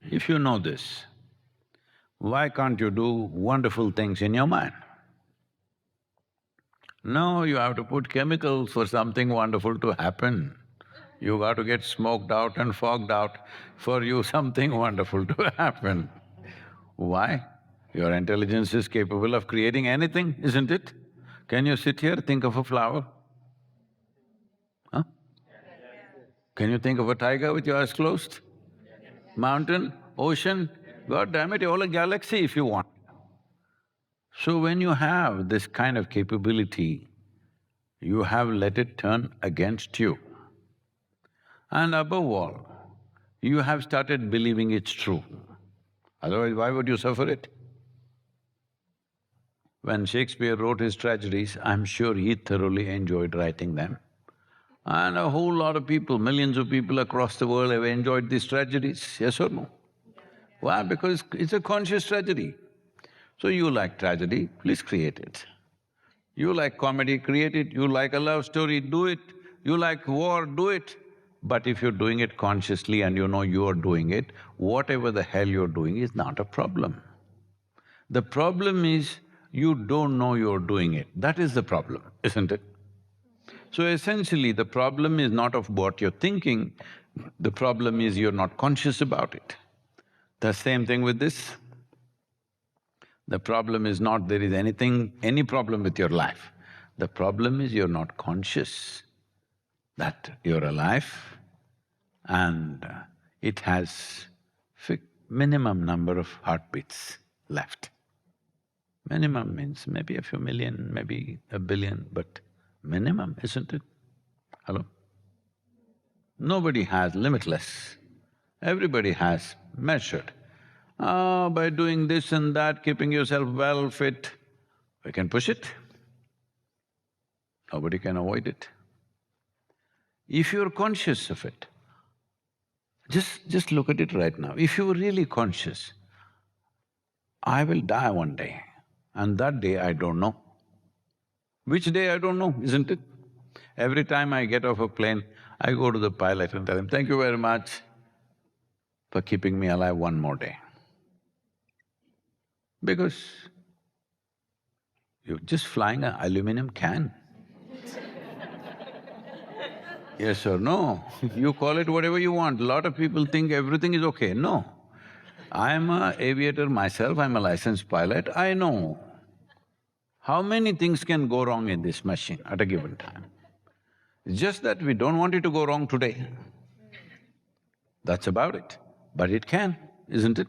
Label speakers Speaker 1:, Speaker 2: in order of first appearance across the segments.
Speaker 1: If you know this, why can't you do wonderful things in your mind? No, you have to put chemicals for something wonderful to happen. You got to get smoked out and fogged out for you something wonderful to happen. Why? Your intelligence is capable of creating anything, isn't it? Can you sit here, think of a flower? Huh? Can you think of a tiger with your eyes closed? Mountain, ocean, God damn it, all a galaxy if you want. So when you have this kind of capability, you have let it turn against you. And above all, you have started believing it's true. Otherwise, why would you suffer it? When Shakespeare wrote his tragedies, I'm sure he thoroughly enjoyed writing them. And a whole lot of people, millions of people across the world have enjoyed these tragedies, yes or no? Why? Because it's a conscious tragedy. So you like tragedy, please create it. You like comedy, create it. You like a love story, do it. You like war, do it. But if you're doing it consciously and you know you're doing it, whatever the hell you're doing is not a problem. The problem is you don't know you're doing it. That is the problem, isn't it? So essentially, the problem is not of what you're thinking, the problem is you're not conscious about it. The same thing with this. The problem is not there is any problem with your life. The problem is you're not conscious that you're alive and it has minimum number of heartbeats left. Minimum means maybe a few million, maybe a billion, but minimum, isn't it? Hello? Nobody has limitless. Everybody has measured. By doing this and that, keeping yourself well fit, we can push it. Nobody can avoid it. If you're conscious of it, just look at it right now. If you're really conscious, I will die one day, and that day I don't know. Which day I don't know, isn't it? Every time I get off a plane, I go to the pilot and tell him, thank you very much for keeping me alive one more day. Because you're just flying an aluminum can. Yes or no? You call it whatever you want. A lot of people think everything is okay. No. I'm an aviator myself, I'm a licensed pilot, I know how many things can go wrong in this machine at a given time. It's just that we don't want it to go wrong today. That's about it. But it can, isn't it?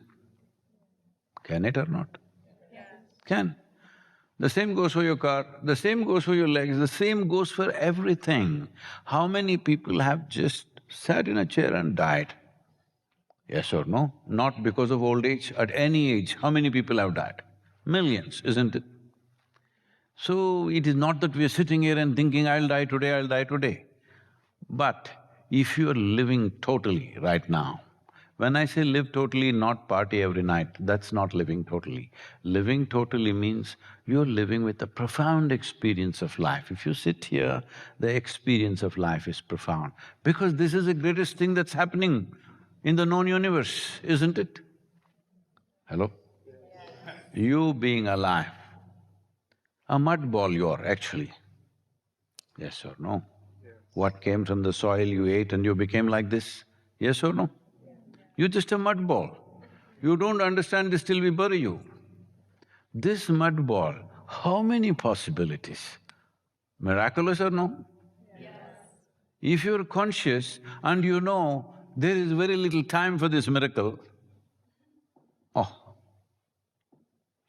Speaker 1: Can it or not? Can. The same goes for your car, the same goes for your legs, the same goes for everything. How many people have just sat in a chair and died? Yes or no? Not because of old age, at any age, how many people have died? Millions, isn't it? So, it is not that we are sitting here and thinking, I'll die today, I'll die today. But if you're living totally right now, when I say live totally, not party every night, that's not living totally. Living totally means you're living with a profound experience of life. If you sit here, the experience of life is profound, because this is the greatest thing that's happening in the known universe, isn't it? Hello? You being alive, a mud ball you are actually, yes or no? What came from the soil you ate and you became like this, yes or no? You're just a mud ball. You don't understand this till we bury you. This mud ball, how many possibilities? Miraculous or no? If you're conscious and you know there is very little time for this miracle, oh,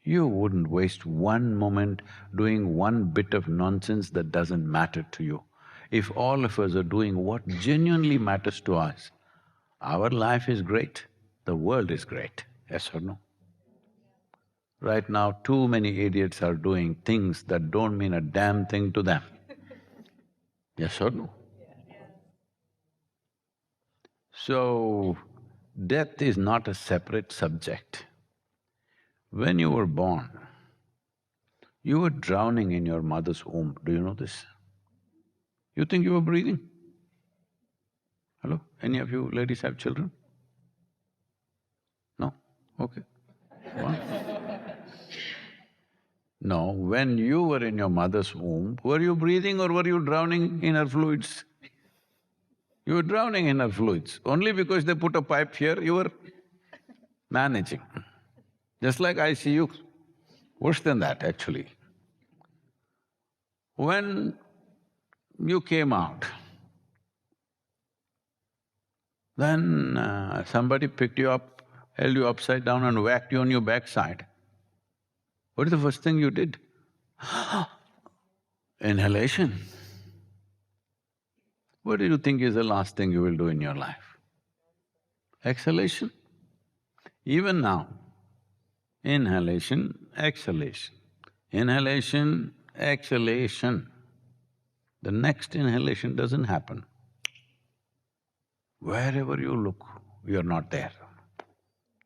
Speaker 1: you wouldn't waste one moment doing one bit of nonsense that doesn't matter to you. If all of us are doing what genuinely matters to us, our life is great, the world is great, yes or no? Right now, too many idiots are doing things that don't mean a damn thing to them, yes or no? So, death is not a separate subject. When you were born, you were drowning in your mother's womb, do you know this? You think you were breathing? Hello? Any of you ladies have children? Okay. What? No, when you were in your mother's womb, were you breathing or were you drowning in her fluids? You were drowning in her fluids. Only because they put a pipe here, you were managing. Just like I see you, worse than that actually. When you came out, then somebody picked you up, held you upside down and whacked you on your backside. What is the first thing you did? Inhalation. What do you think is the last thing you will do in your life? Exhalation. Even now, inhalation, exhalation, inhalation, exhalation. The next inhalation doesn't happen. Wherever you look, you're not there.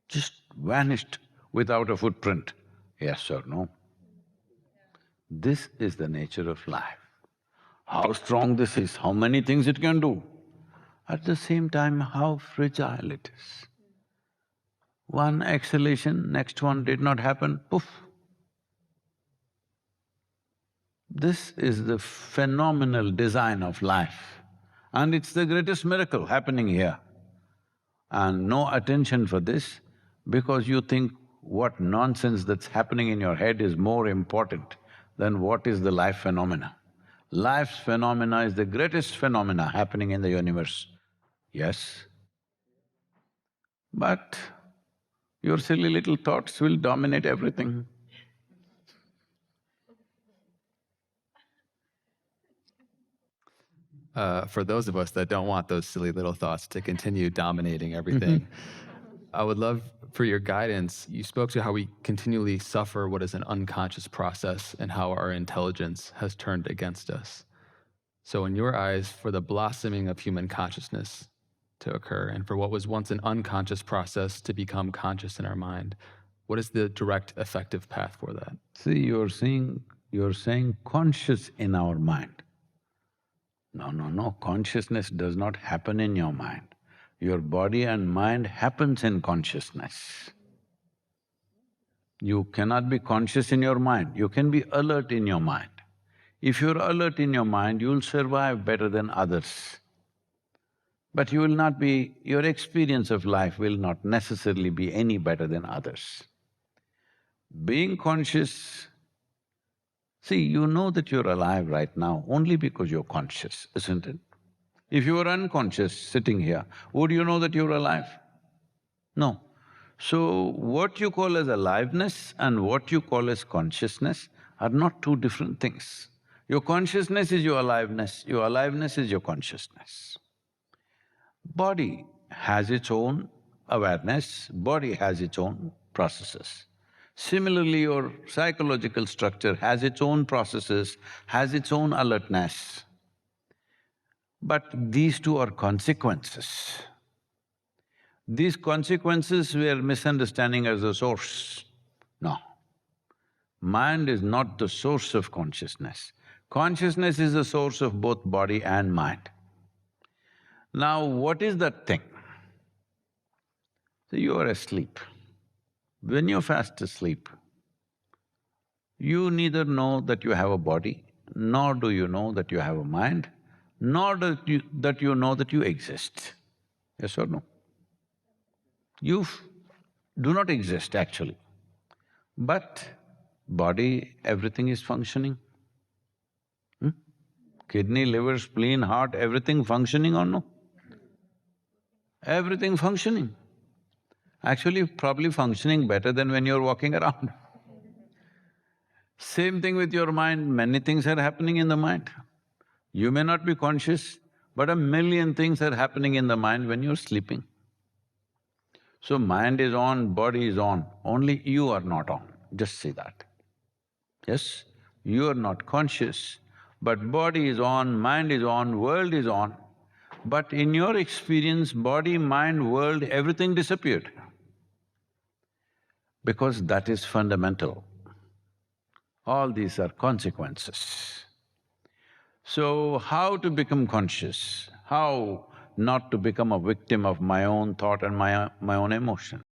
Speaker 1: Just vanished without a footprint. Yes or no? This is the nature of life. How strong this is, how many things it can do. At the same time, how fragile it is. One exhalation, next one did not happen, poof. This is the phenomenal design of life, and it's the greatest miracle happening here. And no attention for this because you think what nonsense that's happening in your head is more important than what is the life phenomena. Life's phenomena is the greatest phenomena happening in the universe. Yes, but your silly little thoughts will dominate everything.
Speaker 2: For those of us that don't want those silly little thoughts to continue dominating everything, I would love for your guidance. You spoke to how we continually suffer what is an unconscious process and how our intelligence has turned against us. So in your eyes, for the blossoming of human consciousness to occur and for what was once an unconscious process to become conscious in our mind, what is the direct effective path for that?
Speaker 1: See, you're saying conscious in our mind. No, consciousness does not happen in your mind. Your body and mind happens in consciousness. You cannot be conscious in your mind, you can be alert in your mind. If you're alert in your mind, you'll survive better than others. But you will not be… your experience of life will not necessarily be any better than others. Being conscious… see, you know that you're alive right now only because you're conscious, isn't it? If you were unconscious sitting here, would you know that you're alive? No. So, what you call as aliveness and what you call as consciousness are not two different things. Your consciousness is your aliveness is your consciousness. Body has its own awareness, body has its own processes. Similarly, your psychological structure has its own processes, has its own alertness. But these two are consequences. These consequences we are misunderstanding as the source. No. Mind is not the source of consciousness. Consciousness is the source of both body and mind. Now, what is that thing? So you are asleep. When you're fast asleep, you neither know that you have a body, nor do you know that you have a mind, nor that you know that you exist. Yes or no? You do not exist actually, but body, everything is functioning. Kidney, liver, spleen, heart, everything functioning or no? Everything functioning. Actually, probably functioning better than when you're walking around. Same thing with your mind, many things are happening in the mind. You may not be conscious, but a million things are happening in the mind when you're sleeping. So mind is on, body is on, only you are not on, just see that. Yes, you are not conscious, but body is on, mind is on, world is on. But in your experience, body, mind, world, everything disappeared. Because that is fundamental. All these are consequences. So, how to become conscious? How not to become a victim of my own thought and my own emotion?